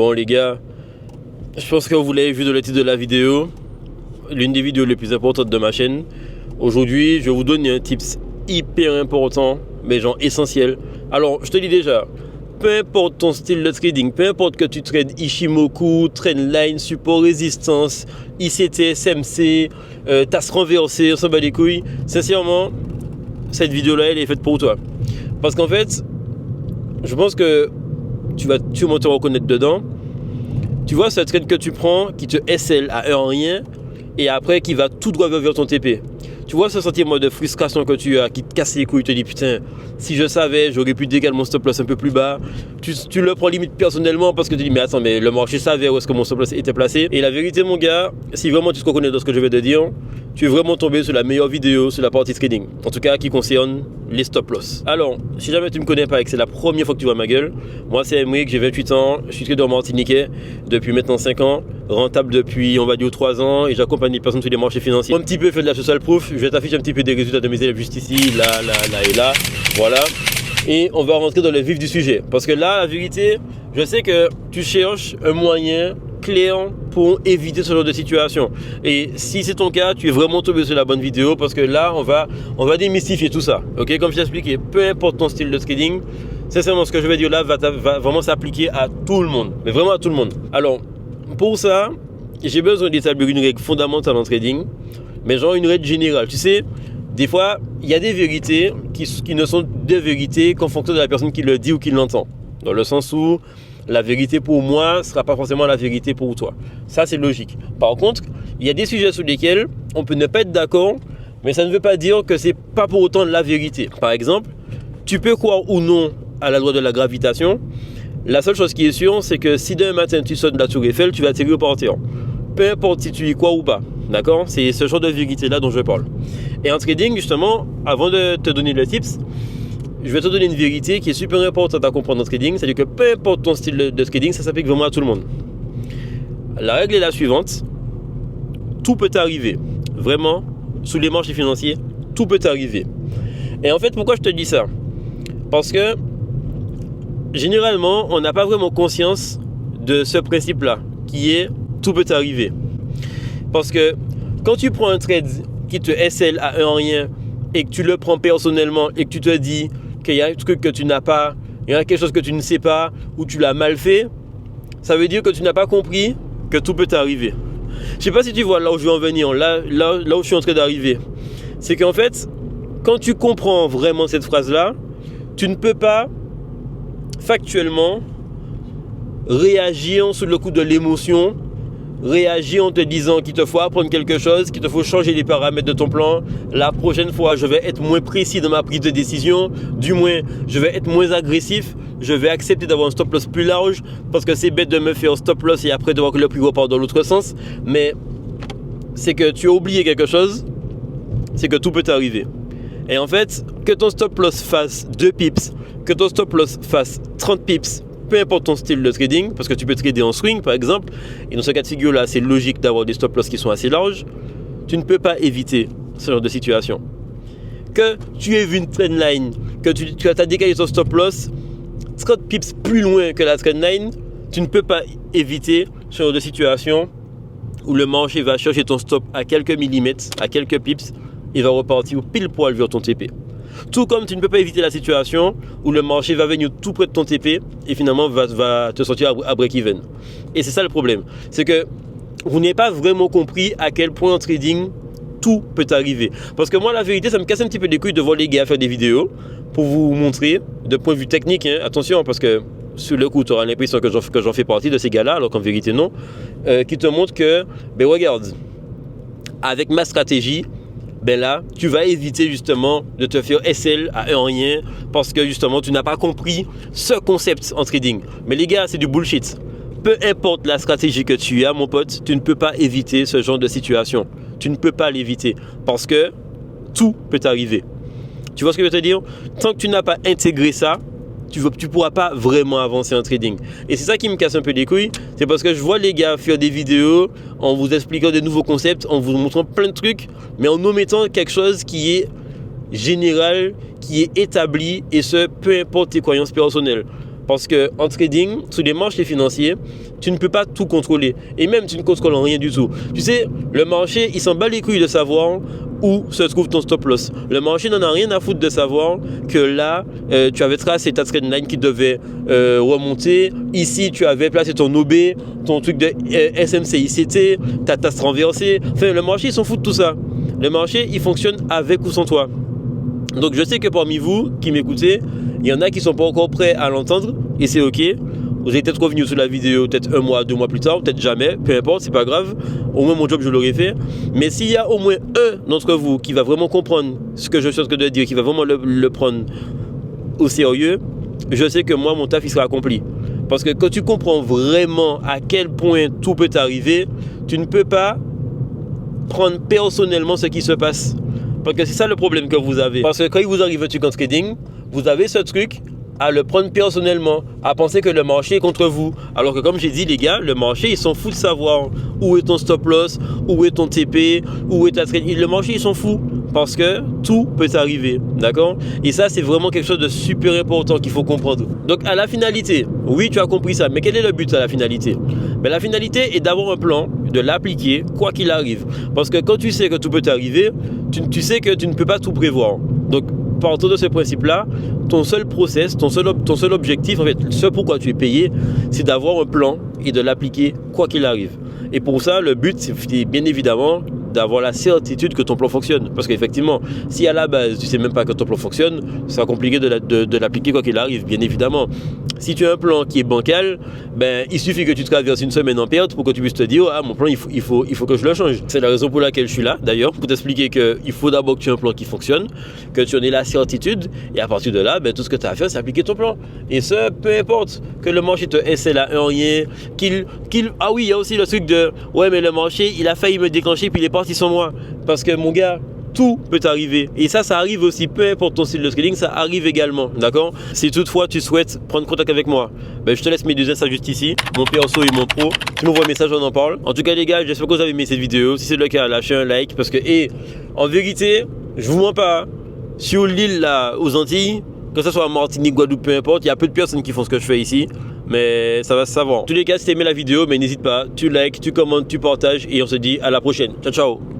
Bon les gars, je pense que vous l'avez vu dans le titre de la vidéo, l'une des vidéos les plus importantes de ma chaîne. Aujourd'hui, je vais vous donner un tips hyper important, mais genre essentiel. Alors, je te dis déjà, peu importe ton style de trading, peu importe que tu trades Ichimoku, Trendline, support résistance, ICT, SMC, tasse renversée, on s'en bat les couilles. Sincèrement, cette vidéo-là, elle est faite pour toi. Parce qu'en fait, je pense que tu vas sûrement te reconnaître dedans. Tu vois ce trade que tu prends qui te SL à un rien et après qui va tout droit vers ton TP. Tu vois ce sentiment de frustration que tu as qui te casse les couilles, tu te dis putain, si je savais, j'aurais pu décaler mon stop loss un peu plus bas. Tu le prends limite personnellement parce que tu dis mais attends, mais le marché savait où est-ce que mon stop loss était placé. Et la vérité mon gars, si vraiment tu te reconnais dans ce que je vais te dire, tu es vraiment tombé sur la meilleure vidéo sur la partie trading. En tout cas qui concerne les stop loss. Alors, si jamais tu ne me connais pas et que c'est la première fois que tu vois ma gueule, moi c'est Emric, j'ai 28 ans, je suis trader martiniquais depuis maintenant 5 ans, rentable depuis on va dire 3 ans et j'accompagne les personnes sur les marchés financiers. Un petit peu fait de la social proof, je vais t'afficher un petit peu des résultats de mes élèves juste ici, là et là, voilà. Et on va rentrer dans le vif du sujet. Parce que là, la vérité, je sais que tu cherches un moyen clair pour éviter ce genre de situation. Et si c'est ton cas, tu es vraiment tombé sur la bonne vidéo parce que là, on va démystifier tout ça. Ok, comme je t'ai expliqué, peu importe ton style de trading, sincèrement, ce que je vais dire là va vraiment s'appliquer à tout le monde. Mais vraiment à tout le monde. Alors, pour ça, j'ai besoin d'établir une règle fondamentale en trading, mais genre une règle générale. Tu sais, des fois, il y a des vérités qui ne sont des vérités qu'en fonction de la personne qui le dit ou qui l'entend. Dans le sens où la vérité pour moi ne sera pas forcément la vérité pour toi. Ça, c'est logique. Par contre, il y a des sujets sur lesquels on peut ne pas être d'accord, mais ça ne veut pas dire que ce n'est pas pour autant la vérité. Par exemple, tu peux croire ou non à la loi de la gravitation. La seule chose qui est sûre, c'est que si demain matin tu sautes de la tour Eiffel, tu vas atterrir par terre. Peu importe si tu y crois ou pas. D'accord? C'est ce genre de vérité-là dont je parle. Et en trading, justement, avant de te donner le tips, je vais te donner une vérité qui est super importante à comprendre en trading. C'est-à-dire que peu importe ton style de trading, ça s'applique vraiment à tout le monde. La règle est la suivante. Tout peut arriver. Vraiment, sous les marchés financiers, tout peut arriver. Et en fait, pourquoi je te dis ça? Parce que, généralement, on n'a pas vraiment conscience de ce principe-là, qui est tout peut arriver. Parce que quand tu prends un trade qui te SL à un rien et que tu le prends personnellement et que tu te dis qu'il y a un truc que tu n'as pas, il y a quelque chose que tu ne sais pas ou tu l'as mal fait, ça veut dire que tu n'as pas compris que tout peut t'arriver. Je ne sais pas si tu vois là où je veux en venir, là où je suis en train d'arriver. C'est qu'en fait, quand tu comprends vraiment cette phrase-là, tu ne peux pas factuellement réagir sous le coup de l'émotion, réagir en te disant qu'il te faut apprendre quelque chose, qu'il te faut changer les paramètres de ton plan. La prochaine fois, je vais être moins précis dans ma prise de décision. Du moins, je vais être moins agressif. Je vais accepter d'avoir un stop loss plus large parce que c'est bête de me faire stop loss et après de voir que le prix repart dans l'autre sens. Mais c'est que tu as oublié quelque chose, c'est que tout peut t'arriver. Et en fait, que ton stop loss fasse 2 pips, que ton stop loss fasse 30 pips, peu importe ton style de trading, parce que tu peux trader en swing par exemple, et dans ce cas de figure là, c'est logique d'avoir des stop loss qui sont assez larges, tu ne peux pas éviter ce genre de situation. Que tu aies vu une trendline, que tu as décalé ton stop loss 30 pips plus loin que la trendline, tu ne peux pas éviter ce genre de situation où le marché va chercher ton stop à quelques millimètres, à quelques pips, et va repartir pile poil vers ton TP. Tout comme tu ne peux pas éviter la situation où le marché va venir tout près de ton TP et finalement va te sortir à break-even. Et c'est ça le problème. C'est que vous n'avez pas vraiment compris à quel point en trading, tout peut arriver. Parce que moi, la vérité, ça me casse un petit peu les couilles de voir les gars faire des vidéos pour vous montrer, de point de vue technique, hein, attention, parce que sur le coup, tu auras l'impression que j'en fais partie de ces gars-là, alors qu'en vérité, non, qui te montrent que, ben regarde, avec ma stratégie, ben là, tu vas éviter justement de te faire SL à un rien parce que justement, tu n'as pas compris ce concept en trading. Mais les gars, c'est du bullshit. Peu importe la stratégie que tu as, mon pote, tu ne peux pas éviter ce genre de situation. Tu ne peux pas l'éviter parce que tout peut arriver. Tu vois ce que je veux te dire? Tant que tu n'as pas intégré ça, tu ne pourras pas vraiment avancer en trading. Et c'est ça qui me casse un peu les couilles. C'est parce que je vois les gars faire des vidéos en vous expliquant des nouveaux concepts, en vous montrant plein de trucs, mais en omettant quelque chose qui est général, qui est établi, et ce, peu importe tes croyances personnelles. Parce que en trading, sur les marchés financiers, tu ne peux pas tout contrôler. Et même, tu ne contrôles rien du tout. Tu sais, le marché, il s'en bat les couilles de savoir où se trouve ton stop loss. Le marché n'en a rien à foutre de savoir que là, tu avais tracé ta trendline qui devait remonter. Ici, tu avais placé ton OB, ton truc de SMCICT, ta tasse renversée. Enfin, le marché, il s'en fout de tout ça. Le marché, il fonctionne avec ou sans toi. Donc, je sais que parmi vous qui m'écoutez, il y en a qui ne sont pas encore prêts à l'entendre et c'est ok. Vous allez peut-être revenir sur la vidéo peut-être 1 mois, 2 mois plus tard, peut-être jamais, peu importe, c'est pas grave. Au moins mon job je l'aurais fait. Mais s'il y a au moins un d'entre vous qui va vraiment comprendre ce que je suis en train de dire, qui va vraiment le prendre au sérieux, je sais que moi mon taf il sera accompli. Parce que quand tu comprends vraiment à quel point tout peut t'arriver, tu ne peux pas prendre personnellement ce qui se passe. Parce que c'est ça le problème que vous avez. Parce que quand il vous arrive un truc en trading, vous avez ce truc à le prendre personnellement, à penser que le marché est contre vous. Alors que comme j'ai dit les gars, le marché ils s'en fout de savoir où est ton stop loss, où est ton TP, où est ta trade. Le marché ils s'en fout parce que tout peut arriver, d'accord? Et ça c'est vraiment quelque chose de super important qu'il faut comprendre. Donc à la finalité, oui tu as compris ça, mais quel est le but à la finalité? Ben, la finalité est d'avoir un plan, de l'appliquer quoi qu'il arrive. Parce que quand tu sais que tout peut t'arriver, tu sais que tu ne peux pas tout prévoir. Donc partant de ce principe-là, ton seul process, ton seul objectif, en fait, ce pourquoi tu es payé, c'est d'avoir un plan et de l'appliquer quoi qu'il arrive. Et pour ça, le but, c'est bien évidemment d'avoir la certitude que ton plan fonctionne. Parce qu'effectivement, si à la base, tu ne sais même pas que ton plan fonctionne, ça sera compliqué de l'appliquer quoi qu'il arrive, bien évidemment. Si tu as un plan qui est bancal, ben, il suffit que tu traverses une semaine en perte pour que tu puisses te dire « Ah, mon plan, il faut que je le change ». C'est la raison pour laquelle je suis là, d'ailleurs, pour t'expliquer qu'il faut d'abord que tu aies un plan qui fonctionne, que tu en aies la certitude, et à partir de là, ben, tout ce que tu as à faire, c'est appliquer ton plan. Et ce, peu importe que le marché te essaie là un rien, ah oui, il y a aussi le truc de « Ouais, mais le marché, il a failli me déclencher, puis il est parti sans moi ». Parce que mon gars, tout peut arriver. Et ça arrive aussi, peu importe ton style de trading, ça arrive également, d'accord? Si toutefois tu souhaites prendre contact avec moi, ben, je te laisse mes deux insta juste ici, mon perso et mon pro. Tu m'envoies un message, on en parle. En tout cas les gars, j'espère que vous avez aimé cette vidéo. Si c'est le cas, lâchez un like parce que, en vérité, je vous mens pas, sur l'île là, aux Antilles, que ce soit à Martinique, Guadeloupe, peu importe, il y a peu de personnes qui font ce que je fais ici. Mais ça va se savoir. En tous les cas, si tu as aimé la vidéo, mais n'hésite pas, tu likes, tu commentes, tu partages et on se dit à la prochaine. Ciao, ciao.